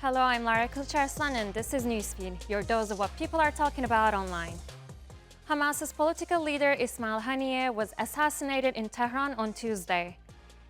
Hello, I'm Lara Kulcharslan, and this is Newsfeed, your dose of what people are talking about online. Hamas's political leader Ismail Haniyeh was assassinated in Tehran on Tuesday.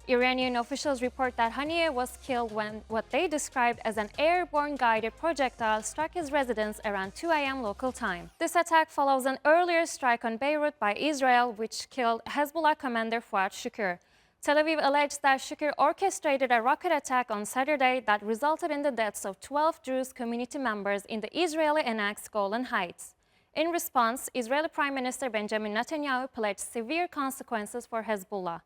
Iranian officials report that Haniyeh was killed when what they described as an airborne guided projectile struck his residence around 2 a.m. local time. This attack follows an earlier strike on Beirut by Israel, which killed Hezbollah commander Fuad Shukr. Tel Aviv alleged that Shukr orchestrated a rocket attack on Saturday that resulted in the deaths of 12 Druze community members in the Israeli-annexed Golan Heights. In response, Israeli Prime Minister Benjamin Netanyahu pledged severe consequences for Hezbollah.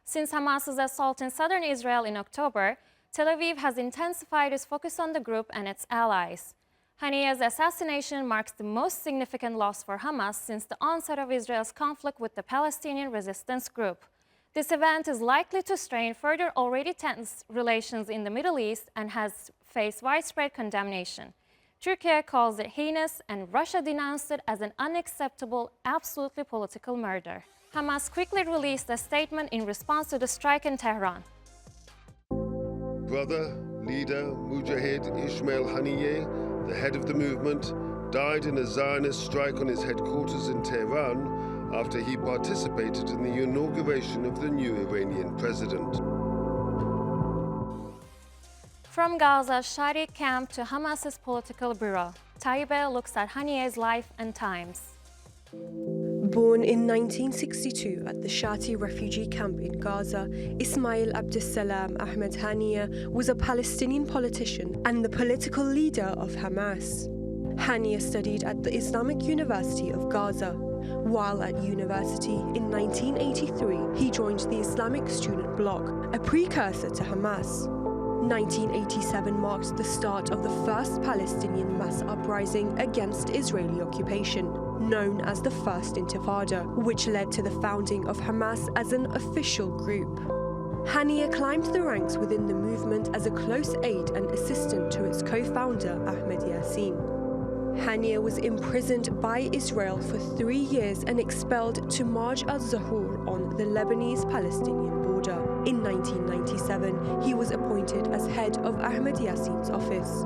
Since Hamas's assault in southern Israel in October, Tel Aviv has intensified its focus on the group and its allies. Haniyeh's assassination marks the most significant loss for Hamas since the onset of Israel's conflict with the Palestinian resistance group. This event is likely to strain further already tense relations in the Middle East and has faced widespread condemnation. Turkey calls it heinous, and Russia denounced it as an unacceptable, absolutely political murder. Hamas quickly released a statement in response to the strike in Tehran. Brother, leader, Mujahid Ismail Haniyeh, the head of the movement, died in a Zionist strike on his headquarters in Tehran after he participated in the inauguration of the new Iranian president. From Gaza's Shati camp to Hamas's political bureau, Taibeh looks at Haniyeh's life and times. Born in 1962 at the Shati refugee camp in Gaza, Ismail Abdussalam Ahmed Haniyeh was a Palestinian politician and the political leader of Hamas. Haniyeh studied at the Islamic University of Gaza. While at university in 1983, he joined the Islamic Student Bloc, a precursor to Hamas. 1987 marked the start of the first Palestinian mass uprising against Israeli occupation, known as the First Intifada, which led to the founding of Hamas as an official group. Haniyeh climbed the ranks within the movement as a close aide and assistant to its co-founder Ahmed Yassin. Haniyeh was imprisoned by Israel for 3 years and expelled to Marj al-Zahur on the Lebanese-Palestinian border. In 1997, he was appointed as head of Ahmed Yassin's office.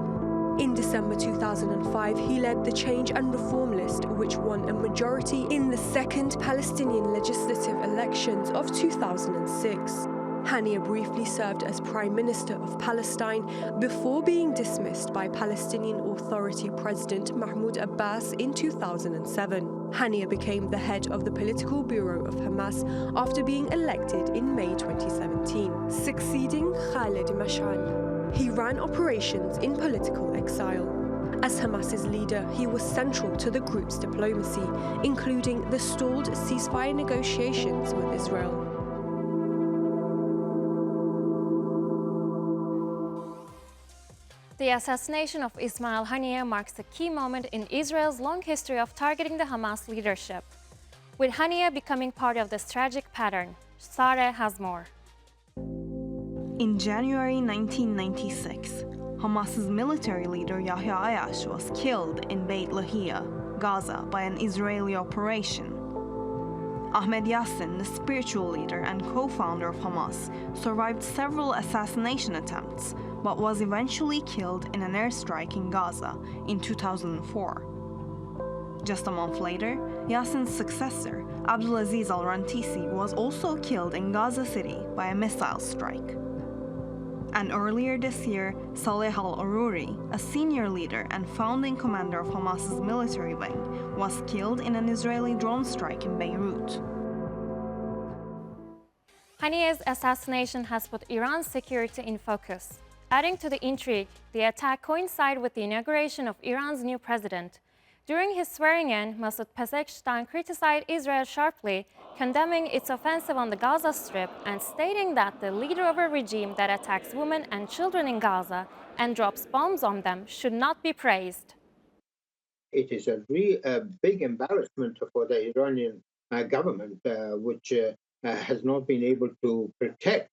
In December 2005, he led the Change and Reform List, which won a majority in the second Palestinian legislative elections of 2006. Haniyeh briefly served as Prime Minister of Palestine before being dismissed by Palestinian Authority President Mahmoud Abbas in 2007. Haniyeh became the head of the political bureau of Hamas after being elected in May 2017, succeeding Khaled Mash'al. He ran operations in political exile. As Hamas's leader, he was central to the group's diplomacy, including the stalled ceasefire negotiations with Israel. The assassination of Ismail Haniyeh marks a key moment in Israel's long history of targeting the Hamas leadership. With Haniyeh becoming part of this tragic pattern, Sarah has more. In January 1996, Hamas's military leader Yahya Ayash was killed in Beit Lahia, Gaza, by an Israeli operation. Ahmed Yassin, the spiritual leader and co-founder of Hamas, survived several assassination attempts, but was eventually killed in an airstrike in Gaza in 2004. Just a month later, Yassin's successor, Abdulaziz al-Rantisi, was also killed in Gaza City by a missile strike. And earlier this year, Saleh al-Aruri, a senior leader and founding commander of Hamas's military wing, was killed in an Israeli drone strike in Beirut. Haniyeh's assassination has put Iran's security in focus. Adding to the intrigue, the attack coincided with the inauguration of Iran's new president. During his swearing-in, Masoud Pezeshkian criticized Israel sharply, condemning its offensive on the Gaza Strip and stating that the leader of a regime that attacks women and children in Gaza and drops bombs on them should not be praised. It is a big embarrassment for the Iranian government, which has not been able to protect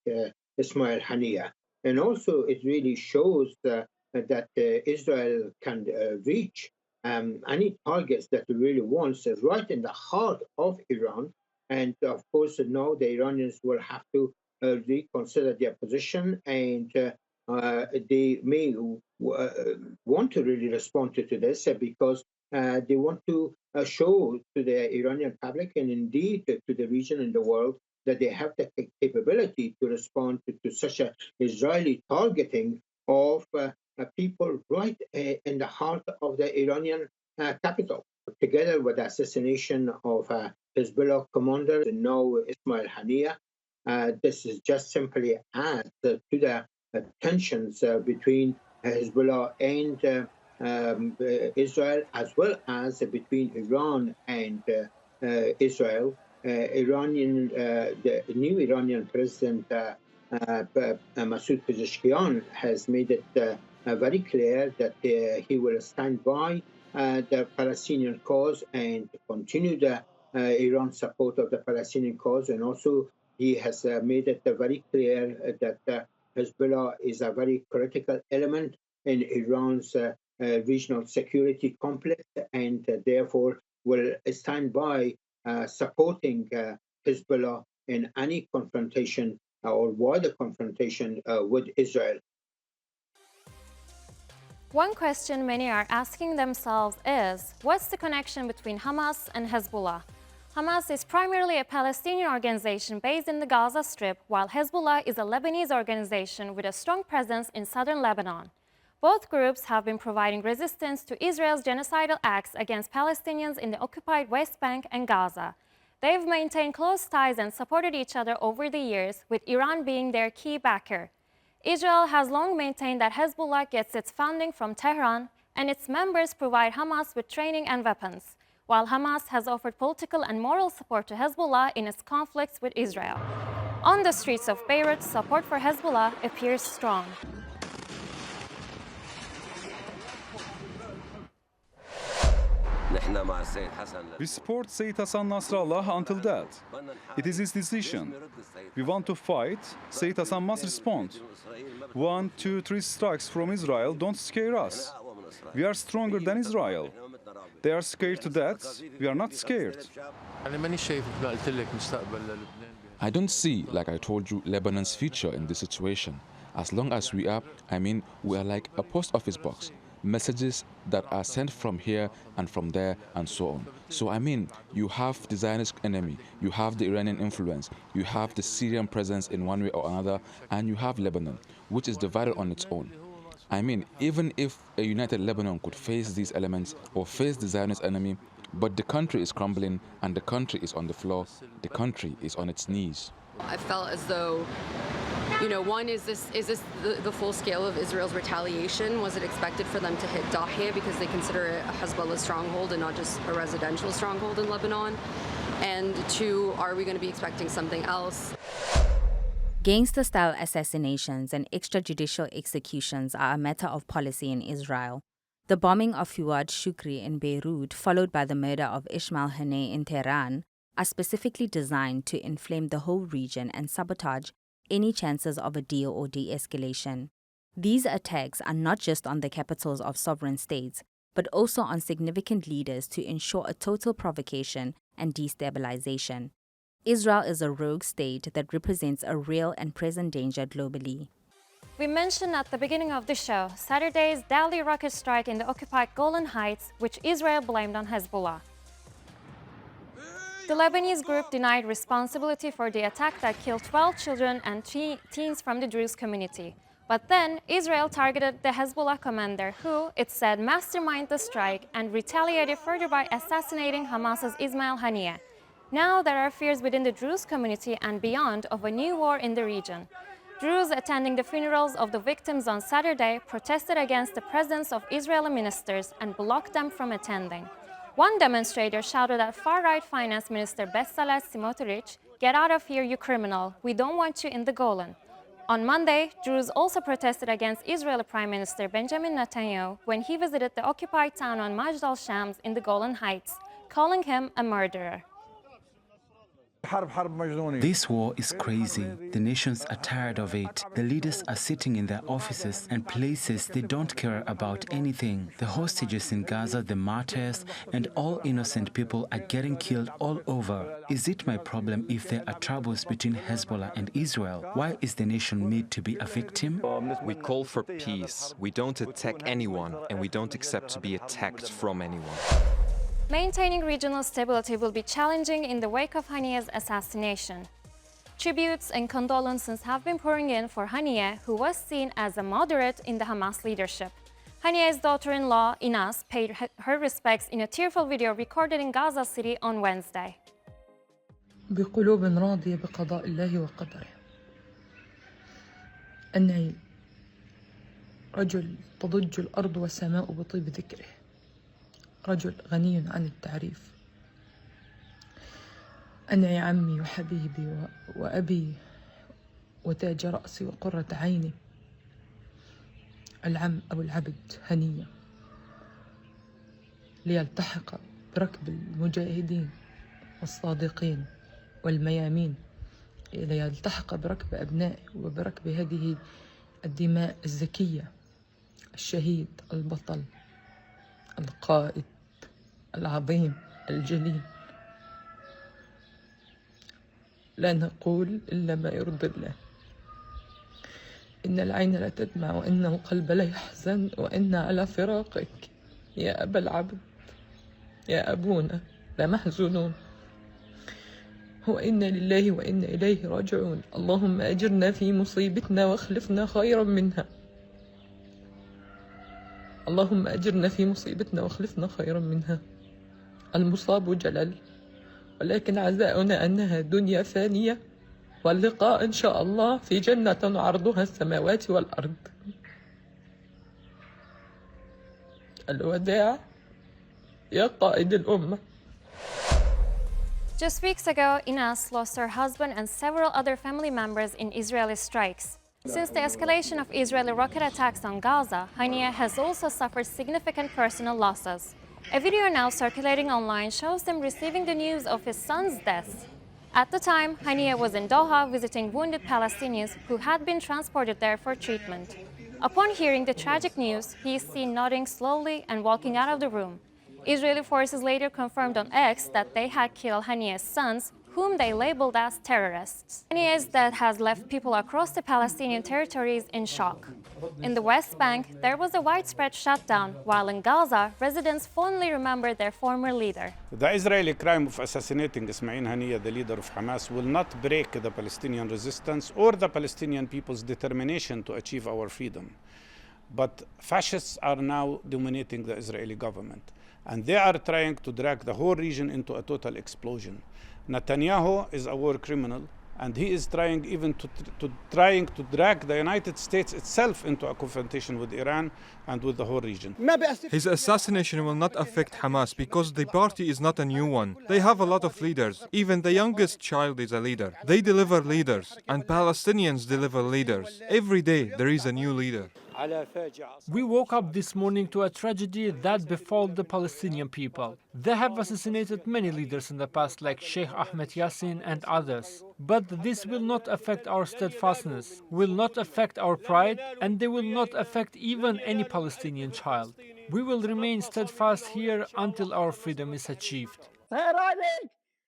Ismail Haniyeh. And also, it really shows that Israel can reach any targets that it really wants right in the heart of Iran. And of course, now the Iranians will have to reconsider their position and they may want to really respond to this because they want to show to the Iranian public and indeed to the region and the world that they have the capability to respond to such a Israeli targeting of people right in the heart of the Iranian capital, together with the assassination of Hezbollah commander, now Ismail Haniyeh. This is just simply adds to the tensions between Hezbollah and Israel, as well as between Iran and Israel. The new Iranian president Masoud Pezeshkian has made it very clear that he will stand by the Palestinian cause and continue the Iran support of the Palestinian cause, and also he has made it very clear that Hezbollah is a very critical element in Iran's regional security complex, and therefore will stand by supporting Hezbollah in any confrontation or wider confrontation with Israel. One question many are asking themselves is, what's the connection between Hamas and Hezbollah? Hamas is primarily a Palestinian organization based in the Gaza Strip, while Hezbollah is a Lebanese organization with a strong presence in southern Lebanon. Both groups have been providing resistance to Israel's genocidal acts against Palestinians in the occupied West Bank and Gaza. They've maintained close ties and supported each other over the years, with Iran being their key backer. Israel has long maintained that Hezbollah gets its funding from Tehran, and its members provide Hamas with training and weapons, while Hamas has offered political and moral support to Hezbollah in its conflicts with Israel. On the streets of Beirut, support for Hezbollah appears strong. We support Sayyid Hassan Nasrallah until death. It is his decision. We want to fight. Sayyid Hassan must respond. 1, 2, 3 strikes from Israel don't scare us. We are stronger than Israel. They are scared to death. We are not scared. I don't see, like I told you, Lebanon's future in this situation. As long as we are like a post office box. Messages that are sent from here and from there and so on. So you have the Zionist enemy, you have the Iranian influence, you have the Syrian presence in one way or another, and you have Lebanon, which is divided on its own. Even if a united Lebanon could face these elements or face the Zionist enemy, but the country is crumbling and the country is on the floor, the country is on its knees. I felt as though, one, is this the full scale of Israel's retaliation? Was it expected for them to hit Daheh because they consider it a Hezbollah stronghold and not just a residential stronghold in Lebanon? And 2, are we going to be expecting something else? Gangster-style assassinations and extrajudicial executions are a matter of policy in Israel. The bombing of Fuad Shukr in Beirut, followed by the murder of Ismail Haniyeh in Tehran, are specifically designed to inflame the whole region and sabotage any chances of a deal or de-escalation. These attacks are not just on the capitals of sovereign states, but also on significant leaders to ensure a total provocation and destabilization. Israel is a rogue state that represents a real and present danger globally. We mentioned at the beginning of the show Saturday's deadly rocket strike in the occupied Golan Heights, which Israel blamed on Hezbollah. The Lebanese group denied responsibility for the attack that killed 12 children and teens from the Druze community. But then Israel targeted the Hezbollah commander who, it said, masterminded the strike and retaliated further by assassinating Hamas's Ismail Haniyeh. Now there are fears within the Druze community and beyond of a new war in the region. Druze attending the funerals of the victims on Saturday protested against the presence of Israeli ministers and blocked them from attending. One demonstrator shouted at far-right finance minister Bezalel Smotrich, "Get out of here, you criminal. We don't want you in the Golan." On Monday, Druze also protested against Israeli Prime Minister Benjamin Netanyahu when he visited the occupied town on Majd al-Shams in the Golan Heights, calling him a murderer. This war is crazy. The nations are tired of it. The leaders are sitting in their offices and places they don't care about anything. The hostages in Gaza, the martyrs, and all innocent people are getting killed all over. Is it my problem if there are troubles between Hezbollah and Israel? Why is the nation made to be a victim? We call for peace. We don't attack anyone, and we don't accept to be attacked from anyone. Maintaining regional stability will be challenging in the wake of Haniyeh's assassination. Tributes and condolences have been pouring in for Haniyeh, who was seen as a moderate in the Hamas leadership. Haniyeh's daughter-in-law, Inas, paid her respects in a tearful video recorded in Gaza City on Wednesday. بقلوب راضية بقضاء الله وقدره. أنعي رجل تضج الأرض والسماء بطيب ذكره. رجل غني عن التعريف. أنعي عمي وحبيبي وأبي وتاج رأسي وقرة عيني العم أبو العبد هنية ليلتحق بركب المجاهدين والصادقين والميامين، ليلتحق بركب أبنائي وبركب هذه الدماء الزكية، الشهيد البطل القائد العظيم الجليل. لا نقول إلا ما يرضي الله. إن العين لا تدمع وإن القلب لا يحزن وإن على فراقك يا أبا العبد يا أبونا لمحزونون، وإنا لله وإنا إليه راجعون. اللهم أجرنا في مصيبتنا واخلفنا خيرا منها. اللهم أجرنا في مصيبتنا واخلفنا خيرا منها. المصاب جلل، ولكن عزاؤنا أنها دنيا فانية، واللقاء إن شاء الله في جنة عرضها السماوات والأرض. الوداع يا قائد الأمة. Just weeks ago, Inas lost her husband and several other family members in Israeli strikes. Since the escalation of Israeli rocket attacks on Gaza, Haniyeh has also suffered significant personal losses. A video now circulating online shows them receiving the news of his son's death. At the time, Haniyeh was in Doha visiting wounded Palestinians who had been transported there for treatment. Upon hearing the tragic news, he is seen nodding slowly and walking out of the room. Israeli forces later confirmed on X that they had killed Haniyeh's sons, whom they labeled as terrorists. Haniyeh's death has left people across the Palestinian territories in shock. In the West Bank, there was a widespread shutdown, while in Gaza, residents fondly remember their former leader. The Israeli crime of assassinating Ismail Haniyeh, the leader of Hamas, will not break the Palestinian resistance or the Palestinian people's determination to achieve our freedom. But fascists are now dominating the Israeli government, and they are trying to drag the whole region into a total explosion. Netanyahu is a war criminal, and he is trying even to drag the United States itself into a confrontation with Iran and with the whole region. His assassination will not affect Hamas because the party is not a new one. They have a lot of leaders. Even the youngest child is a leader. They deliver leaders, and Palestinians deliver leaders. Every day there is a new leader. We woke up this morning to a tragedy that befell the Palestinian people. They have assassinated many leaders in the past, like Sheikh Ahmed Yassin and others. But this will not affect our steadfastness, will not affect our pride, and they will not affect even any Palestinian child. We will remain steadfast here until our freedom is achieved.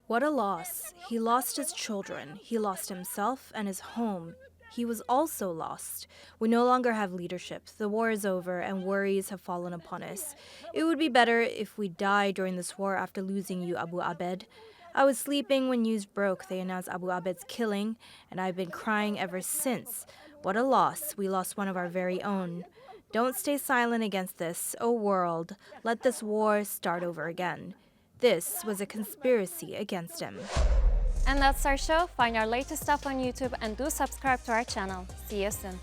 What a loss. He lost his children, he lost himself and his home. He was also lost. We no longer have leadership. The war is over and worries have fallen upon us. It would be better if we die during this war after losing you, Abu Abed. I was sleeping when news broke they announced Abu Abed's killing, and I've been crying ever since. What a loss. We lost one of our very own. Don't stay silent against this, O world. Let this war start over again. This was a conspiracy against him. And that's our show. Find our latest stuff on YouTube and do subscribe to our channel. See you soon.